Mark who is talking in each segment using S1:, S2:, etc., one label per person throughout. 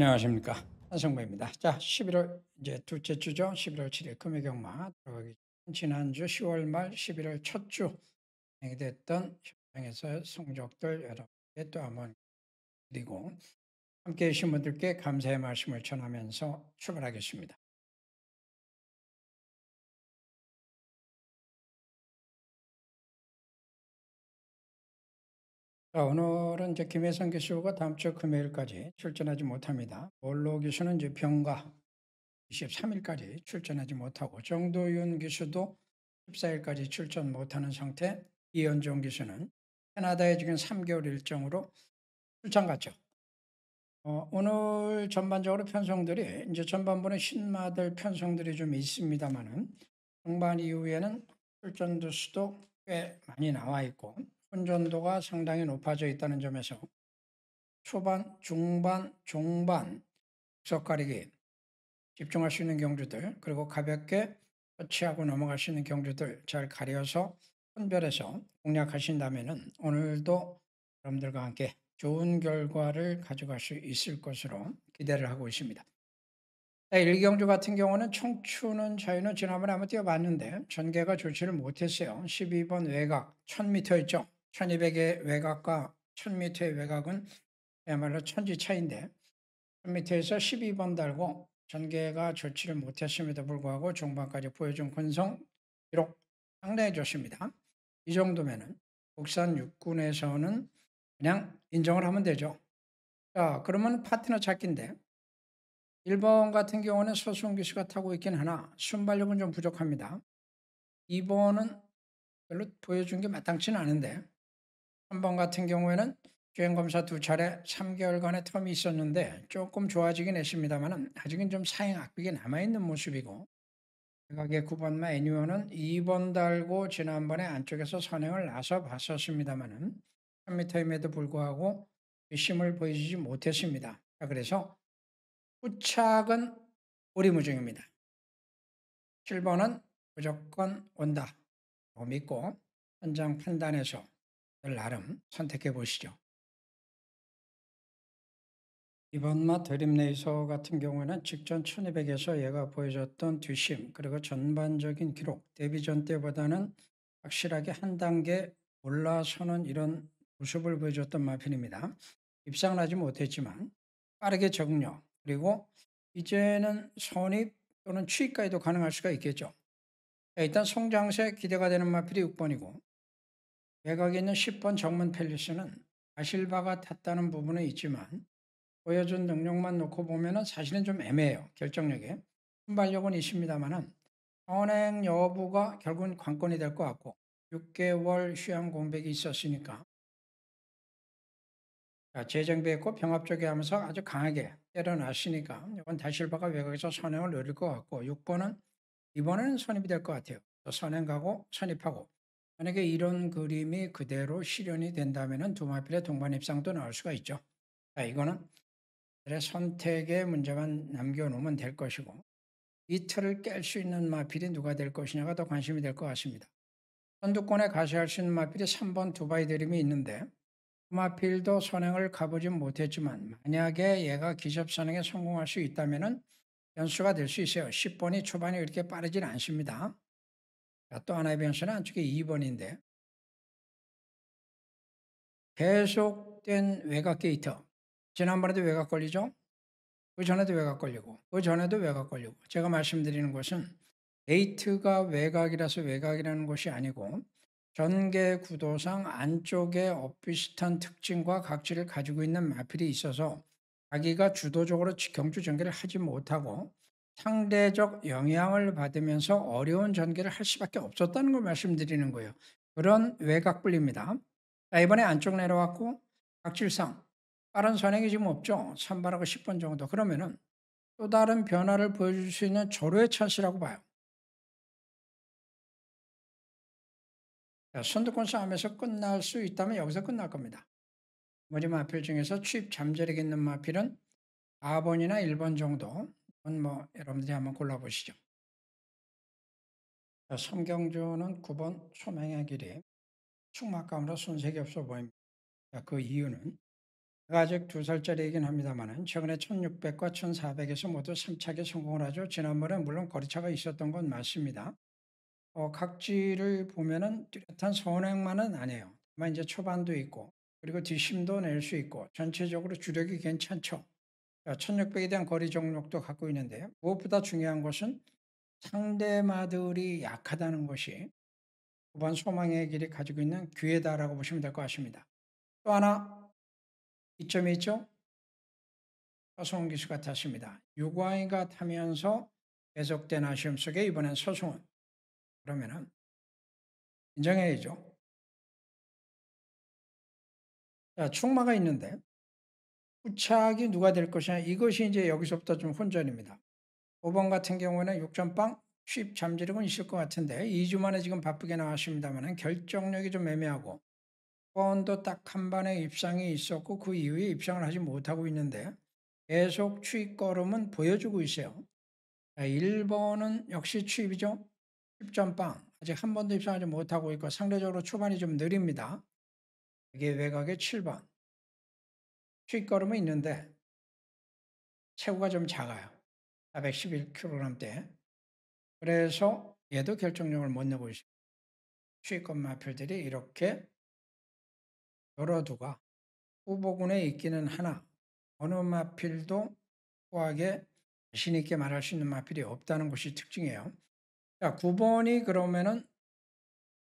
S1: 안녕하십니까. 한성배입니다. 자, 11월 이제 둘째 주죠. 11월 7일 금요경마 들어가기 전 지난주 10월 말 11월 첫 주 진행됐던 현장에서 성적들 여러분께 또 한번 드리고 함께해 주신 분들께 감사의 말씀을 전하면서 출발하겠습니다. 자, 오늘은 이제 김혜성 교수가 다음 주 금요일까지 출전하지 못합니다. 원로 교수는 이제 병가 23일까지 출전하지 못하고 정도윤 교수도 14일까지 출전 못하는 상태, 이현종 교수는 캐나다에 지금 3개월 일정으로 출장 갔죠. 오늘 전반적으로 편성들이 이제 전반부는 신마들 편성들이 좀 있습니다만은 중반 이후에는 출전 두수도 꽤 많이 나와 있고 혼전도가 상당히 높아져 있다는 점에서 초반, 중반, 종반 석 가리기 집중할 수 있는 경주들, 그리고 가볍게 터치하고 넘어갈 수 있는 경주들 잘 가려서 선별해서 공략하신다면은 오늘도 여러분들과 함께 좋은 결과를 가져갈 수 있을 것으로 기대를 하고 있습니다. 자, 1경주 같은 경우는 청춘은 자유는 지난번에 한번 뛰어봤는데 전개가 좋지를 못했어요. 12번 외곽 1000m였죠. 1200의 외곽과 1000m의 외곽은 그야말로 천지 차이인데 1000m에서 12번 달고 전개가 좋지를 못했음에도 불구하고 중반까지 보여준 근성 기록 상당히 좋습니다. 이 정도면은 국산 육군에서는 그냥 인정을 하면 되죠. 자, 그러면 파트너 찾기인데 1번 같은 경우는 서수홍 씨가 타고 있긴 하나 순발력은 좀 부족합니다. 2번은 별로 보여준 게 마땅치는 않은데 3번 같은 경우에는 주행검사 2차례 3개월간의 텀이 있었는데 조금 좋아지긴 했습니다만 아직은 좀 사행 악백이 남아있는 모습이고 외곽의 9번마 애니원은 2번 달고 지난번에 안쪽에서 선행을 나서 봤었습니다만 1000m임에도 불구하고 힘을 보여주지 못했습니다. 자, 그래서 후착은 오리무중입니다. 7번은 무조건 온다 믿고 현장 판단해서 나름 선택해 보시죠. 이번 마 드림레이서 같은 경우에는 직전 1200에서 얘가 보여줬던 뒷심 그리고 전반적인 기록 데뷔전 때보다는 확실하게 한 단계 올라서는 이런 모습을 보여줬던 마편입니다. 입상은 하지 못했지만 빠르게 적응력 그리고 이제는 선입 또는 추입까지도 가능할 수가 있겠죠. 일단 성장세 기대가 되는 마필이 6번이고 외곽에 있는 10번 정문 펠리스는 아실바가 탔다는 부분은 있지만 보여준 능력만 놓고 보면은 사실은 좀 애매해요. 결정력에. 순발력은 있습니다만은 선행 여부가 결국은 관건이 될 것 같고 6개월 휴양 공백이 있었으니까 재정비했고 병합 쪽에 하면서 아주 강하게 때려놨으니까 이건 다실바가 외곽에서 선행을 노릴 것 같고 6번은 이번에는 선입이 될 것 같아요. 선행 가고 선입하고 만약에 이런 그림이 그대로 실현이 된다면은 두 마필의 동반 입상도 나올 수가 있죠. 자, 이거는 선택의 문제만 남겨놓으면 될 것이고 이 틀을 깰 수 있는 마필이 누가 될 것이냐가 더 관심이 될 것 같습니다. 선두권에 가세할 수 있는 마필이 3번 두바이 드림이 있는데 그 마필도 선행을 가보진 못했지만 만약에 얘가 기습 선행에 성공할 수 있다면 변수가 될 수 있어요. 10번이 초반이 그렇게 빠르진 않습니다. 자, 또 하나의 변수는 안쪽에 2번인데 계속된 외곽 게이트 지난번에도 외곽 걸리죠? 그 전에도 외곽 걸리고 그 전에도 외곽 걸리고 제가 말씀드리는 것은 게이트가 외곽이라서 외곽이라는 것이 아니고 전개 구도상 안쪽에 엇비슷한 특징과 각질을 가지고 있는 마필이 있어서 자기가 주도적으로 경주 전개를 하지 못하고 상대적 영향을 받으면서 어려운 전개를 할 수밖에 없었다는 걸 말씀드리는 거예요. 그런 외곽 분리입니다. 자, 이번에 안쪽 내려왔고 각질상 빠른 선행이 지금 없죠. 3번하고 10번 정도. 그러면은 또 다른 변화를 보여줄 수 있는 절호의 찬스라고 봐요. 자, 선두권 싸움에서 끝날 수 있다면 여기서 끝날 겁니다. 나머지 마필 중에서 취입 잠재력 있는 마필은 4번이나 1번 정도. 이건 뭐 여러분들이 한번 골라보시죠. 자, 성경주는 9번 소명의 길이 충막감으로 손색이 없어 보입니다. 자, 그 이유는 제가 아직 2살짜리이긴 합니다만 최근에 1600과 1400에서 모두 3차게 성공을 하죠. 지난번에 물론 거리차가 있었던 건 맞습니다. 각지를 보면은 뚜렷한 선행만은 아니에요. 다만 이제 초반도 있고 그리고 뒷심도 낼 수 있고 전체적으로 주력이 괜찮죠. 1600에 대한 거리 정력도 갖고 있는데 무엇보다 중요한 것은 상대마들이 약하다는 것이 후반 소망의 길이 가지고 있는 기회다라고 보시면 될 것 같습니다. 또 하나 이점이 있죠. 서승훈 기수가 탔습니다. 유광희가 타면서 계속된 아쉬움 속에 이번엔 서승훈. 그러면은 인정해야죠. 자, 충마가 있는데 후착이 누가 될 것이냐 이것이 이제 여기서부터 좀 혼전입니다. 5번 같은 경우는 6점빵 수입 잠재력은 있을 것 같은데 2주 만에 지금 바쁘게 나왔습니다만 결정력이 좀 애매하고 5번도 딱 한 번의 입상이 있었고 그 이후에 입상을 하지 못하고 있는데 계속 추입 걸음은 보여주고 있어요. 자, 1번은 역시 추입이죠. 10점빵 아직 한 번도 입상하지 못하고 있고 상대적으로 초반이 좀 느립니다. 이게 외곽의 7번 추입 걸음은 있는데 체구가 좀 작아요. 411kg대. 그래서 얘도 결정력을 못 내고 있습니다. 추입권 마필들이 이렇게 여러 두가 후보군에 있기는 하나 어느 마필도 후하게 자신 있게 말할 수 있는 마필이 없다는 것이 특징이에요. 자, 9번이 그러면은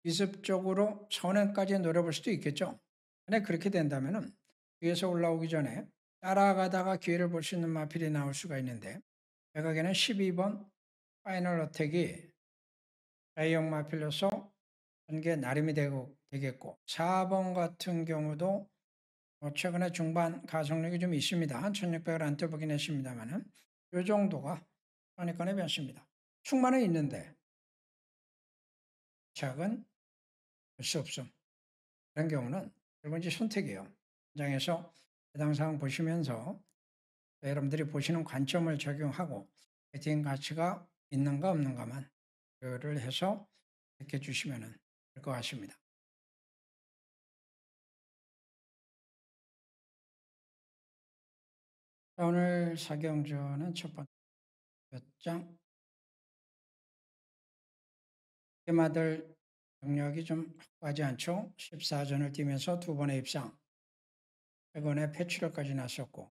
S1: 기습적으로 선행까지 노려볼 수도 있겠죠. 만약 그렇게 된다면은 뒤에서 올라오기 전에 따라가다가 기회를 볼 수 있는 마필이 나올 수가 있는데 외곽에는 12번 파이널 어택이 자이형 마필로서 전개 나름이 되겠고 4번 같은 경우도 최근에 중반 가속력이 좀 있습니다. 1600을 안 떠보긴 했습니다만 이 정도가 선입관의 변수입니다. 충만은 있는데 착은 볼 수 없음. 그런 경우는 결국 이제 선택이에요. 현장에서 해당 사항 보시면서 여러분들이 보시는 관점을 적용하고 배팅 가치가 있는가 없는가만 를 해서 이렇게 주시면 될 것 같습니다. 자, 오늘 사경전은 첫 번째 몇 장 게마들 경력이 좀 확고하지 않죠. 14전을 뛰면서 2번의 입상, 최근에 패출혈까지 났었고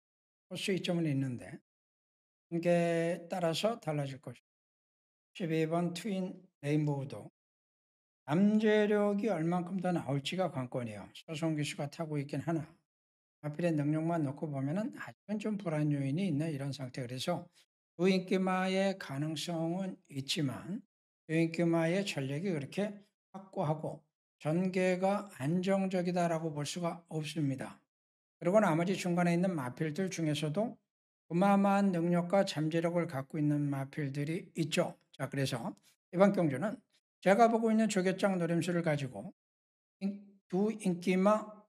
S1: 코스 이점은 있는데 한계에 따라서 달라질 것이고 12번 트윈 레인보우도 잠재력이 얼만큼 더 나올지가 관건이에요. 서성 기수가 타고 있긴 하나 하필의 능력만 놓고 보면은 아직은 좀 불안 요인이 있는 이런 상태. 그래서 두인기마의 가능성은 있지만 두인기마의 전력이 그렇게 확고하고 전개가 안정적이다라고 볼 수가 없습니다. 그리고 나머지 중간에 있는 마필들 중에서도 어마어마한 능력과 잠재력을 갖고 있는 마필들이 있죠. 자, 그래서 이번 경주는 제가 보고 있는 조개장 노림수를 가지고 두 인기마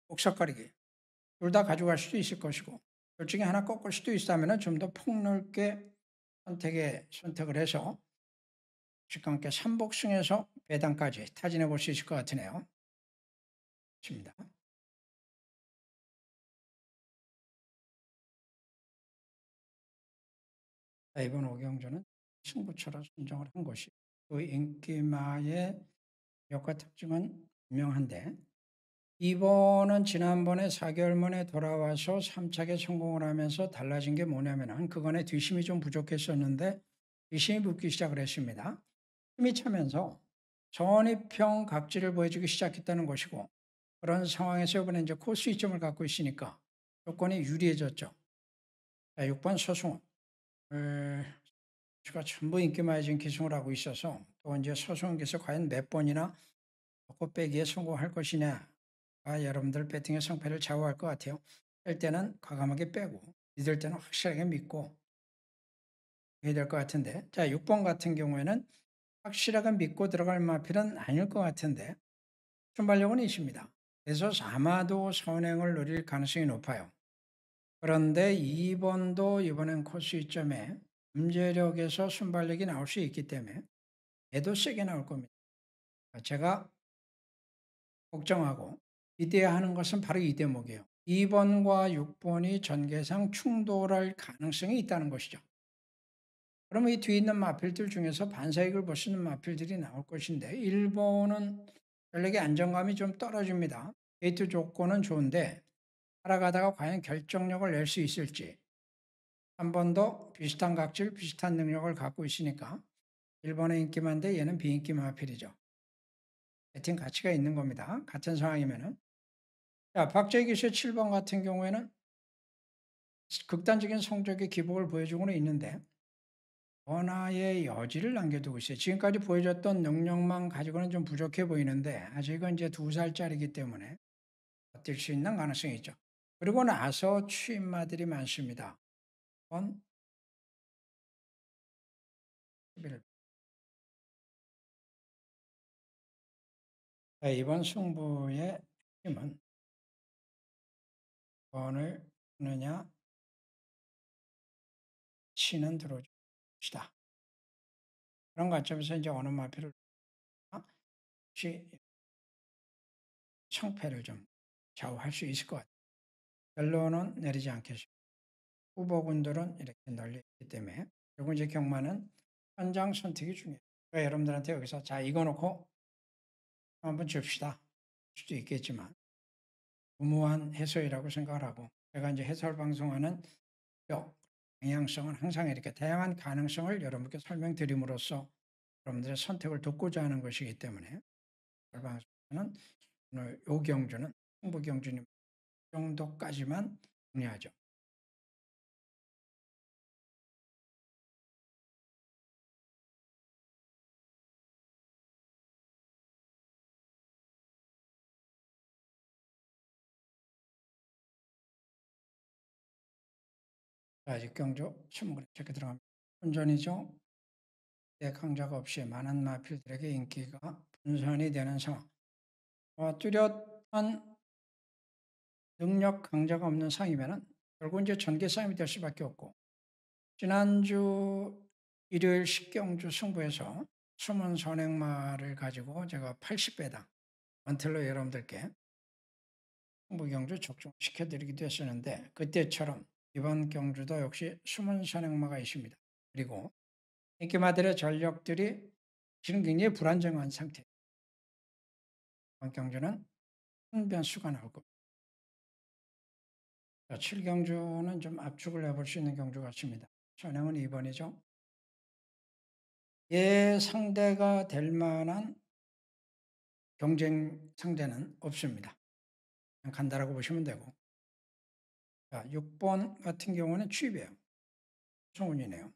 S1: 옥석거리기 둘 다 가져갈 수도 있을 것이고 둘 중에 하나 꺾을 수도 있다면 좀 더 폭넓게 선택을 해서 주식과 함께 삼복승에서 배당까지 타진해 볼 수 있을 것 같으네요. 좋습니다. 자, 이번 오경주는 승부처로 선정을 한 것이 그 인기마의 역과 특징은 분명한데 2번은 지난번에 4개월 만에 돌아와서 3차게 성공을 하면서 달라진 게 뭐냐면 그간에 뒷심이 좀 부족했었는데 뒷심이 붙기 시작을 했습니다. 힘이 차면서 전입형 각지를 보여주기 시작했다는 것이고 그런 상황에서 이번에 이제 코스 이점을 갖고 있으니까 조건이 유리해졌죠. 자, 6번 서승훈. 가 전부 인기마에 지금 기승을 하고 있어서 또 이제 서승훈께서 과연 몇 번이나 곱빼기에 성공할 것이냐 여러분들 배팅의 성패를 좌우할 것 같아요. 뺄 때는 과감하게 빼고 믿을 때는 확실하게 믿고 해야 될 것 같은데 자 6번 같은 경우에는 확실하게 믿고 들어갈 마필은 아닐 것 같은데 순발력은 있습니다. 그래서 아마도 선행을 노릴 가능성이 높아요. 그런데 2번도 이번엔 코스 이점에 잠재력에서 순발력이 나올 수 있기 때문에 얘도 세게 나올 겁니다. 제가 걱정하고 기대하는 것은 바로 이 대목이에요. 2번과 6번이 전개상 충돌할 가능성이 있다는 것이죠. 그럼 이 뒤에 있는 마필들 중에서 반사익을 볼 수 있는 마필들이 나올 것인데 1번은 전력의 안정감이 좀 떨어집니다. 게이트 조건은 좋은데 따라가다가 과연 결정력을 낼 수 있을지. 한 번 더 비슷한 각질, 비슷한 능력을 갖고 있으니까 1번의 인기 만데 얘는 비인기 마필이죠. 배팅 가치가 있는 겁니다. 같은 상황이면은. 자, 박재희 기수의 7번 같은 경우에는 극단적인 성적의 기복을 보여주고는 있는데 변화의 여지를 남겨두고 있어요. 지금까지 보여줬던 능력만 가지고는 좀 부족해 보이는데 아직은 이제 2살짜리이기 때문에 버틸 수 있는 가능성이 있죠. 그리고 나서 취임마들이 많습니다. 1번, 11번. 이번 승부의 힘은 번을느냐 치는 들어줍시다. 그런 관점에서 이제 어느 마필을 혹시 성패를 좀 좌우할 수 있을 것 같아요. 결론은 내리지 않겠습니다. 후보군들은 이렇게 널리 있기 때문에 그리고 이제 경마는 현장 선택이 중요해요. 그러니까 여러분들한테 여기서 자 이거 놓고 한번 줍시다. 수도 있겠지만 무모한 해설이라고 생각을 하고 제가 이제 해설 방송하는 방향성은 항상 이렇게 다양한 가능성을 여러분께 설명드림으로써 여러분들의 선택을 돕고자 하는 것이기 때문에 해설 방송은 오늘 요 경주는 승부 경주님 정도까지만 정리하죠. 아직 경주 20그램 체크 들어갑니다. 혼전이죠. 강자가 없이 많은 마필들에게 인기가 분산이 되는 상황. 뚜렷한 능력 강자가 없는 상이면은 결국 이제 전개 싸움이 될 수밖에 없고 지난주 일요일 10경주 승부에서 숨은 선행마를 가지고 제가 80배당 원틀로 여러분들께 승부 경주 적중시켜드리기도 했었는데 그때처럼 이번 경주도 역시 숨은 선행마가 있습니다. 그리고 인기마들의 전력들이 지금 굉장히 불안정한 상태. 이번 경주는 큰 변수가 나올 겁니다. 7경주는 좀 압축을 해볼 수 있는 경주 같습니다. 선행은 2번이죠. 상대가 될 만한 경쟁 상대는 없습니다. 그냥 간다라고 보시면 되고. 자, 6번 같은 경우는 취입이에요. 성운이네요.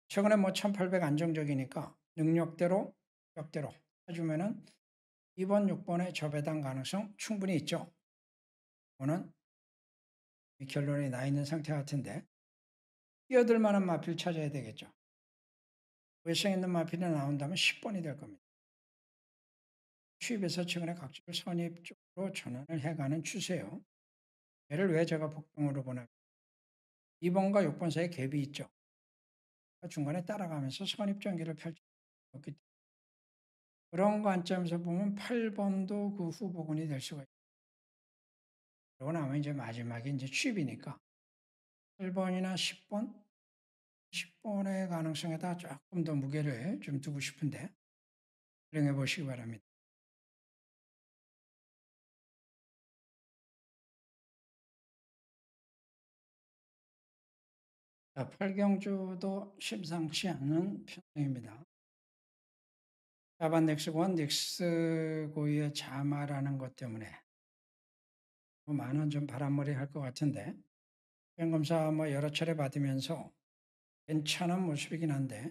S1: 최근에 뭐 1800 안정적이니까 능력대로, 격대로 해주면은 2번, 6번의 저배당 가능성 충분히 있죠. 이거는 이 결론이 나 있는 상태 같은데 끼어들 만한 마필 찾아야 되겠죠. 외성 있는 마필이 나온다면 10번이 될 겁니다. 취입에서 최근에 각질 선입 쪽으로 전환을 해가는 추세요. 얘를 왜 제가 복동으로 보나? 2번과 6번 사이에 갭이 있죠. 중간에 따라가면서 선입 전기를 펼쳤기 때문에 그런 관점에서 보면 8번도 그 후보군이 될 수가 있어요. 그러고 나면 이제 마지막에 이제 취입이니까 8번이나 10번, 10번의 가능성에다 조금 더 무게를 좀 두고 싶은데 활용해 보시기 바랍니다. 자, 8경주도 심상치 않은 편입니다. 자반 넥스권, 넥스고의 자마라는 것 때문에 많은 좀 바람머리 할 것 같은데 평검사 뭐 여러 차례 받으면서 괜찮은 모습이긴 한데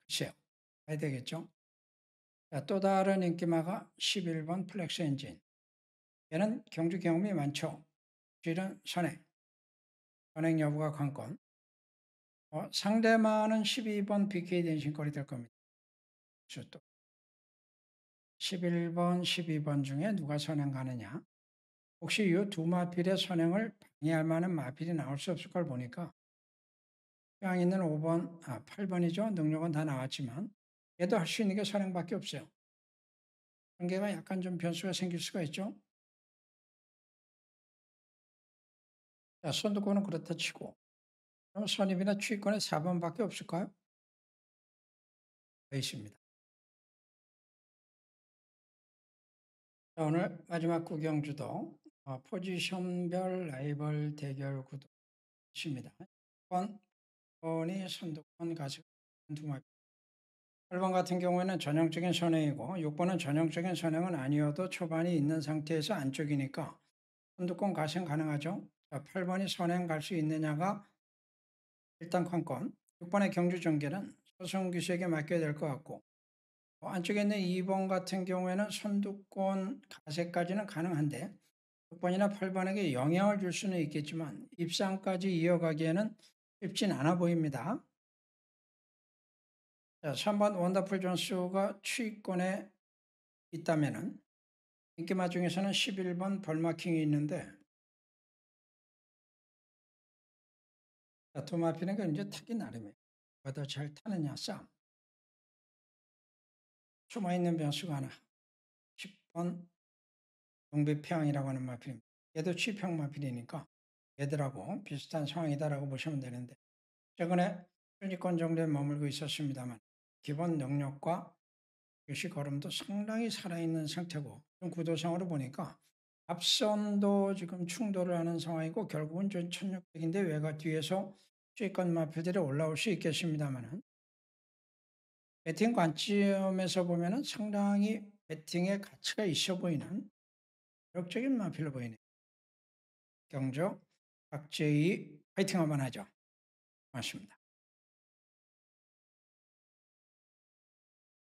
S1: 글쎄요. 해야 되겠죠. 자, 또 다른 인기마가 11번 플렉스 엔진. 얘는 경주 경험이 많죠. 실은 선행 여부가 관건. 상대마는 12번 BK 대신거리 될 겁니다. 또 11번, 12번 중에 누가 선행 가느냐. 혹시 이 두 마필의 선행을 방해할 만한 마필이 나올 수 없을 걸 보니까 양 있는 5번, 8번이죠. 능력은 다 나왔지만 얘도 할 수 있는 게 선행밖에 없어요. 관계가 약간 좀 변수가 생길 수가 있죠. 자, 선두권은 그렇다 치고 그럼 선입이나 추위권에 4번밖에 없을까요? 더 있습니다. 자, 오늘 마지막 구경주도 포지션별 라이벌 대결 구도 있습니다. 6번이 선두권 가슴 두 마리. 8번 같은 경우에는 전형적인 선행이고 6번은 전형적인 선행은 아니어도 초반이 있는 상태에서 안쪽이니까 선두권 가승 가능하죠. 자, 8번이 선행 갈 수 있느냐가 일단 관건. 6번의 경주 전개는 서승규수에게 맡겨야 될 것 같고 안쪽에 있는 2번 같은 경우에는 선두권 가세까지는 가능한데 6번이나 8번에게 영향을 줄 수는 있겠지만 입상까지 이어가기에는 쉽진 않아 보입니다. 자, 3번 원더풀 존스가 추위권에 있다면은 인기마 중에서는 11번 벌마킹이 있는데 도마피는 이제 타기 나름이에요. 누가 더 잘 타느냐 싸움. 숨어있는 변수가 하나. 10번 동비평이라고 하는 마필입니다. 얘도 취평 마필이니까 얘들하고 비슷한 상황이다라고 보시면 되는데 최근에 순위권 정도에 머물고 있었습니다만 기본 능력과 요시 걸음도 상당히 살아있는 상태고 좀 구도상으로 보니까 앞선도 지금 충돌을 하는 상황이고 결국은 좀 1600인데 외곽 뒤에서 수익권 마필들이 올라올 수 있겠습니다만은 배팅 관점에서 보면은 상당히 배팅의 가치가 있어 보이는 매력적인 마필로 보이네요. 경적 박재희 파이팅 한번 하죠. 고맙습니다.